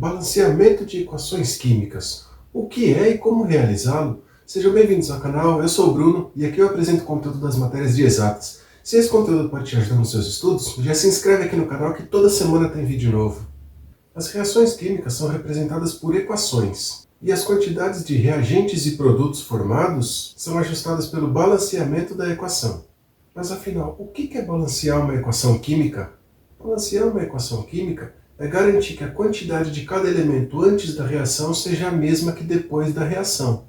Balanceamento de equações químicas. O que é e como realizá-lo? Sejam bem-vindos ao canal, eu sou o Bruno e aqui eu apresento conteúdo das matérias de exatas. Se esse conteúdo pode te ajudar nos seus estudos, já se inscreve aqui no canal que toda semana tem vídeo novo. As reações químicas são representadas por equações, e as quantidades de reagentes e produtos formados são ajustadas pelo balanceamento da equação. Mas afinal, o que é balancear uma equação química? Balancear uma equação química é garantir que a quantidade de cada elemento antes da reação seja a mesma que depois da reação.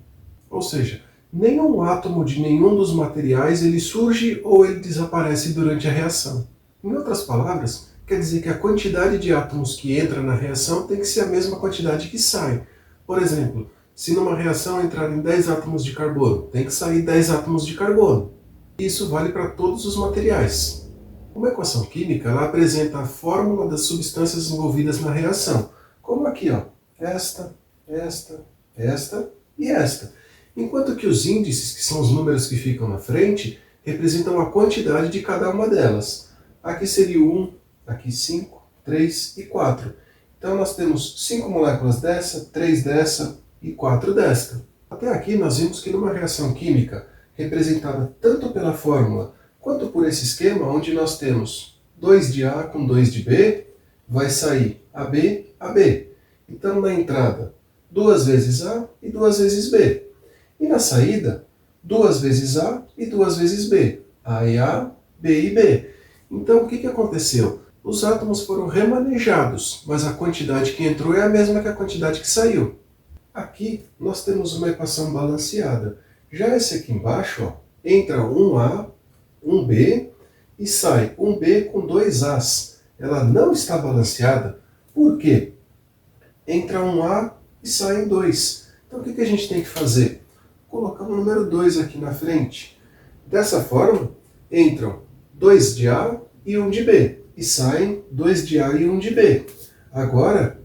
Ou seja, nenhum átomo de nenhum dos materiais ele surge ou ele desaparece durante a reação. Em outras palavras, quer dizer que a quantidade de átomos que entra na reação tem que ser a mesma quantidade que sai. Por exemplo, se numa reação entrarem 10 átomos de carbono, tem que sair 10 átomos de carbono. Isso vale para todos os materiais. Uma equação química ela apresenta a fórmula das substâncias envolvidas na reação, como aqui, ó, esta e esta. Enquanto que os índices, que são os números que ficam na frente, representam a quantidade de cada uma delas. Aqui seria o 1, aqui 5, 3 e 4. Então nós temos 5 moléculas dessa, 3 dessa e 4 desta. Até aqui nós vimos que numa reação química, representada tanto pela fórmula quanto por esse esquema, onde nós temos 2 de A com 2 de B, vai sair AB, AB. Então, na entrada, 2 vezes A e 2 vezes B. E na saída, 2 vezes A e 2 vezes B. A e A, B e B. Então, o que aconteceu? Os átomos foram remanejados, mas a quantidade que entrou é a mesma que a quantidade que saiu. Aqui, nós temos uma equação balanceada. Já esse aqui embaixo, ó, entra um A, um B e sai um B com 2 As. Ela não está balanceada. Por quê? Entra um A e sai 2. Então o que a gente tem que fazer? Colocar o número 2 aqui na frente. Dessa forma, entram 2 de A e 1 de B. E saem 2 de A e 1 de B. Agora,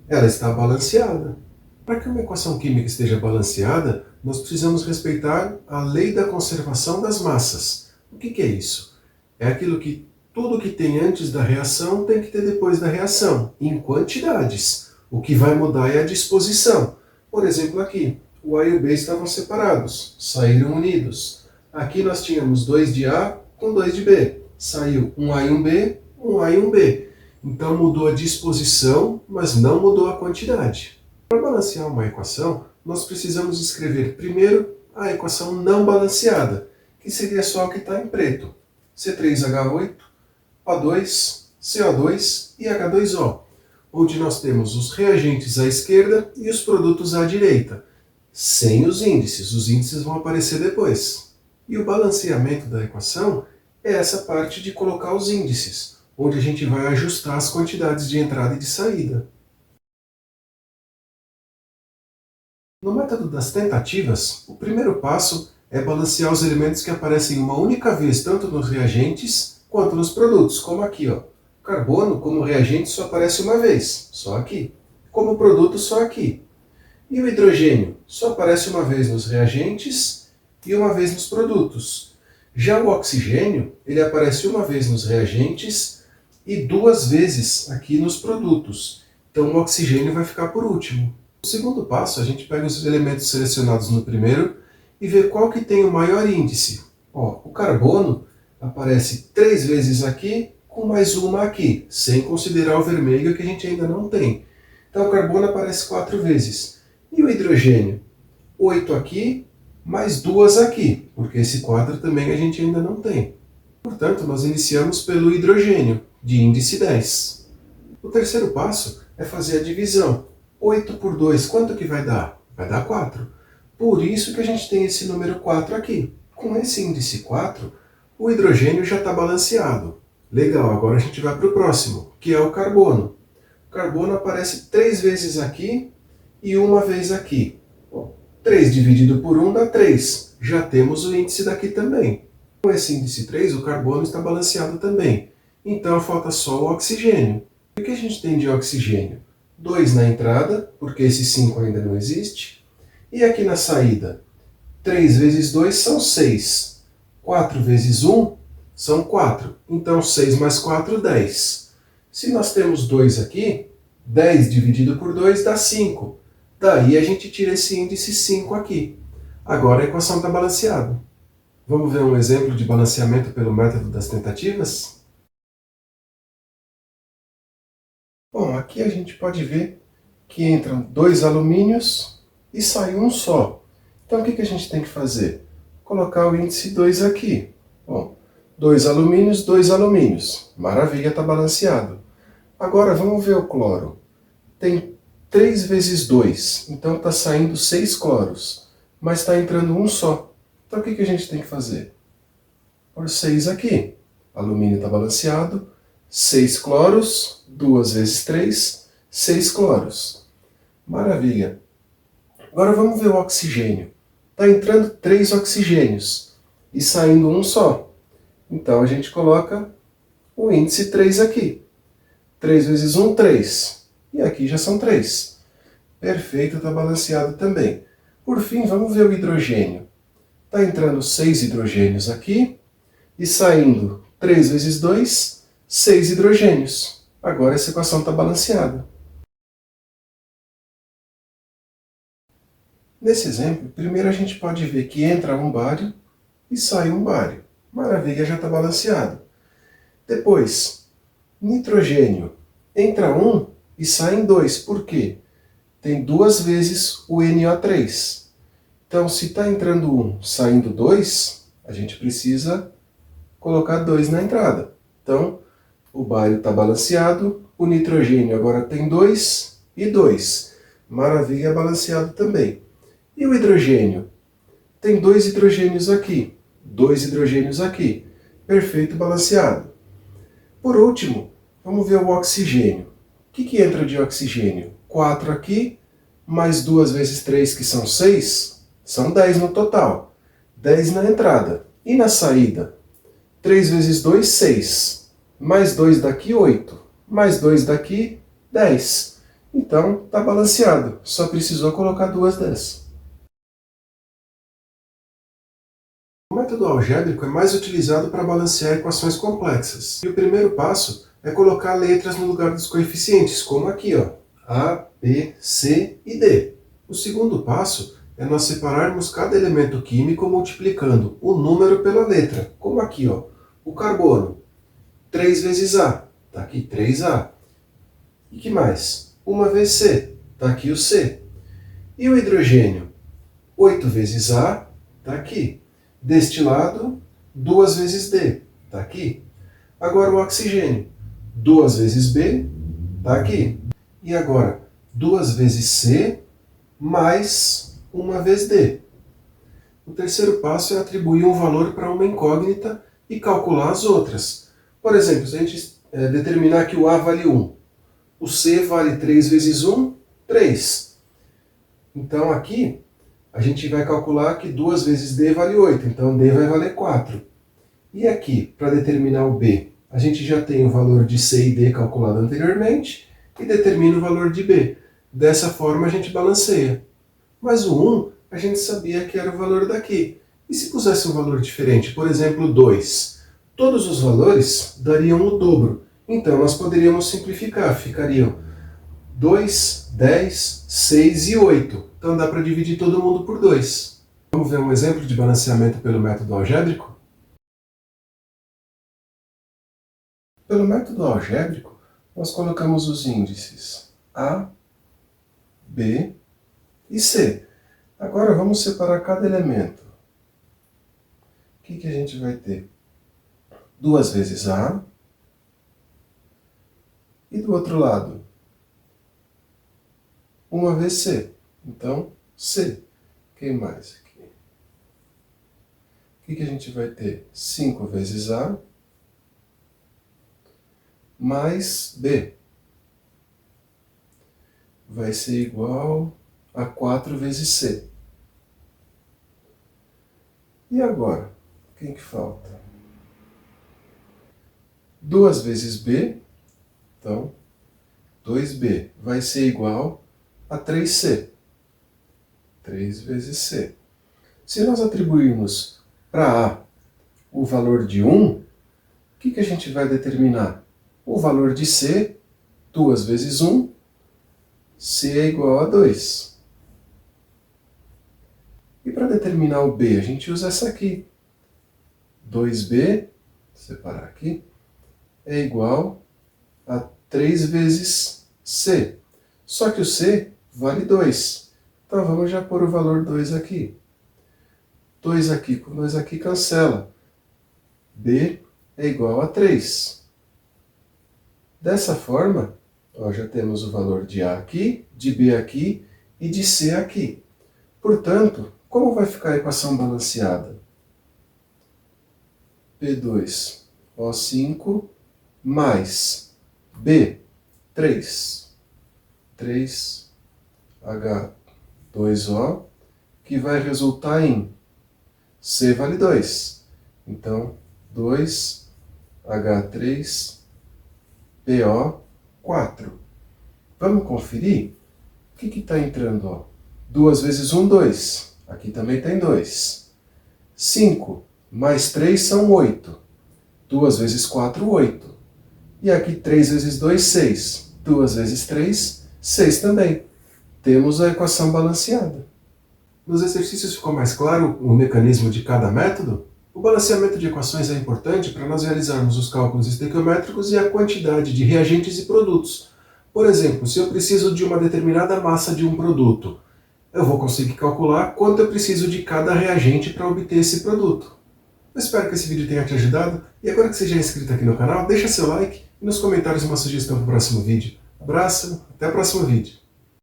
ela está balanceada. Para que uma equação química esteja balanceada, nós precisamos respeitar a lei da conservação das massas. O que é isso? É aquilo que tudo que tem antes da reação tem que ter depois da reação, em quantidades. O que vai mudar é a disposição. Por exemplo, aqui, o A e o B estavam separados, saíram unidos. Aqui nós tínhamos 2 de A com 2 de B. Saiu um A e um B, um A e um B. Então mudou a disposição, mas não mudou a quantidade. Para balancear uma equação, nós precisamos escrever primeiro a equação não balanceada, que seria só o que está em preto. C3H8, O2, CO2 e H2O, onde nós temos os reagentes à esquerda e os produtos à direita, sem os índices vão aparecer depois. E o balanceamento da equação é essa parte de colocar os índices, onde a gente vai ajustar as quantidades de entrada e de saída. No método das tentativas, o primeiro passo é balancear os elementos que aparecem uma única vez tanto nos reagentes quanto nos produtos, como aqui, ó. Carbono, como reagente, só aparece uma vez, só aqui. Como produto, só aqui. E o hidrogênio só aparece uma vez nos reagentes e uma vez nos produtos. Já o oxigênio, ele aparece uma vez nos reagentes e 2 vezes aqui nos produtos. Então o oxigênio vai ficar por último. No segundo passo, a gente pega os elementos selecionados no primeiro e vê qual que tem o maior índice. Ó, o carbono aparece 3 vezes aqui, com mais uma aqui, sem considerar o vermelho que a gente ainda não tem. Então o carbono aparece 4 vezes. E o hidrogênio? 8 aqui, mais 2 aqui, porque esse 4 também a gente ainda não tem. Portanto, nós iniciamos pelo hidrogênio, de índice 10. O terceiro passo é fazer a divisão. 8 por 2, quanto que vai dar? Vai dar 4. Por isso que a gente tem esse número 4 aqui. Com esse índice 4, o hidrogênio já está balanceado. Legal, agora a gente vai para o próximo, que é o carbono. O carbono aparece 3 vezes aqui e uma vez aqui. Bom, 3 dividido por 1 dá 3. Já temos o índice daqui também. Com esse índice 3, o carbono está balanceado também. Então falta só o oxigênio. E o que a gente tem de oxigênio? 2 na entrada, porque esse 5 ainda não existe. E aqui na saída, 3 vezes 2 são 6. 4 vezes 1 são 4. Então 6 mais 4, 10. Se nós temos 2 aqui, 10 dividido por 2 dá 5. Daí a gente tira esse índice 5 aqui. Agora a equação está balanceada. Vamos ver um exemplo de balanceamento pelo método das tentativas? Bom, aqui a gente pode ver que entram 2 alumínios e sai um só. Então o que a gente tem que fazer? Colocar o índice 2 aqui. Bom, 2 alumínios, 2 alumínios. Maravilha, está balanceado. Agora vamos ver o cloro. Tem 3 vezes 2, então está saindo 6 cloros, mas está entrando um só. Então o que a gente tem que fazer? Por 6 aqui. Alumínio está balanceado. 6 cloros, 2 vezes 3, 6 cloros. Maravilha. Agora vamos ver o oxigênio. Está entrando 3 oxigênios e saindo um só. Então a gente coloca o índice 3 aqui. 3 vezes 1, 3. E aqui já são 3. Perfeito, está balanceado também. Por fim, vamos ver o hidrogênio. Está entrando 6 hidrogênios aqui e saindo 3 vezes 2, 6 hidrogênios. Agora essa equação está balanceada. Nesse exemplo, primeiro a gente pode ver que entra um bário e sai um bário. Maravilha, já está balanceado. Depois, nitrogênio. Entra um e sai 2. Por quê? Tem 2 vezes o NO3. Então, se está entrando 1, saindo 2, a gente precisa colocar 2 na entrada. Então, o bário está balanceado, o nitrogênio agora tem 2 e 2. Maravilha, balanceado também. E o hidrogênio? Tem 2 hidrogênios aqui, 2 hidrogênios aqui. Perfeito, balanceado. Por último, vamos ver o oxigênio. O que entra de oxigênio? 4 aqui, mais 2 vezes 3, que são 6, são 10 no total. 10 na entrada. E na saída? 3 vezes 2, 6. Mais 2 daqui, 8. Mais 2 daqui, 10. Então, está balanceado. Só precisou colocar 2 dessas. O método algébrico é mais utilizado para balancear equações complexas. E o primeiro passo é colocar letras no lugar dos coeficientes, como aqui, ó, A, B, C e D. O segundo passo é nós separarmos cada elemento químico multiplicando o número pela letra, como aqui, ó, o carbono. 3 vezes A, está aqui 3A. E que mais? 1 vezes C, está aqui o C. E o hidrogênio? 8 vezes A, está aqui. Deste lado, 2 vezes D, está aqui. Agora o oxigênio, 2 vezes B, está aqui. E agora, 2 vezes C, mais 1 vez D. O terceiro passo é atribuir um valor para uma incógnita e calcular as outras. Por exemplo, se a gente determinar que o A vale 1, o C vale 3 vezes 1, 3. Então aqui, a gente vai calcular que 2 vezes D vale 8, então D vai valer 4. E aqui, para determinar o B, a gente já tem o valor de C e D calculado anteriormente e determina o valor de B. Dessa forma a gente balanceia. Mas o 1, a gente sabia que era o valor daqui. E se pusesse um valor diferente, por exemplo, 2? Todos os valores dariam o dobro. Então nós poderíamos simplificar, ficariam 2, 10, 6 e 8. Então dá para dividir todo mundo por 2. Vamos ver um exemplo de balanceamento pelo método algébrico? Pelo método algébrico, nós colocamos os índices A, B e C. Agora vamos separar cada elemento. O que a gente vai ter? 2 vezes A. E do outro lado? 1 vezes C. Então, C. Quem mais aqui? O que a gente vai ter? 5 vezes A mais B. Vai ser igual a 4 vezes C. E agora? Quem que falta? 2 vezes B. Então, 2B vai ser igual a 3C. 3 vezes C. Se nós atribuirmos para A o valor de 1, o que a gente vai determinar? O valor de C, 2 vezes 1, C é igual a 2. E para determinar o B, a gente usa essa aqui. 2B, vou separar aqui, é igual a 3 vezes C. Só que o C vale 2. Então vamos já pôr o valor 2 aqui. 2 aqui com 2 aqui cancela. B é igual a 3. Dessa forma, ó, já temos o valor de A aqui, de B aqui e de C aqui. Portanto, como vai ficar a equação balanceada? P2O5 mais B, 3. 3H2O, que vai resultar em C vale 2. Então, 2H3PO4. Vamos conferir? O que está entrando? Ó? 2 vezes 1, 2. Aqui também tem 2. 5 mais 3 são 8. 2 vezes 4, 8. E aqui 3 vezes 2, 6. 2 vezes 3, 6 também. Temos a equação balanceada. Nos exercícios ficou mais claro o mecanismo de cada método? O balanceamento de equações é importante para nós realizarmos os cálculos estequiométricos e a quantidade de reagentes e produtos. Por exemplo, se eu preciso de uma determinada massa de um produto, eu vou conseguir calcular quanto eu preciso de cada reagente para obter esse produto. Eu espero que esse vídeo tenha te ajudado, e agora que você já é inscrito aqui no canal, deixa seu like e nos comentários uma sugestão para o próximo vídeo. Abraço, até o próximo vídeo.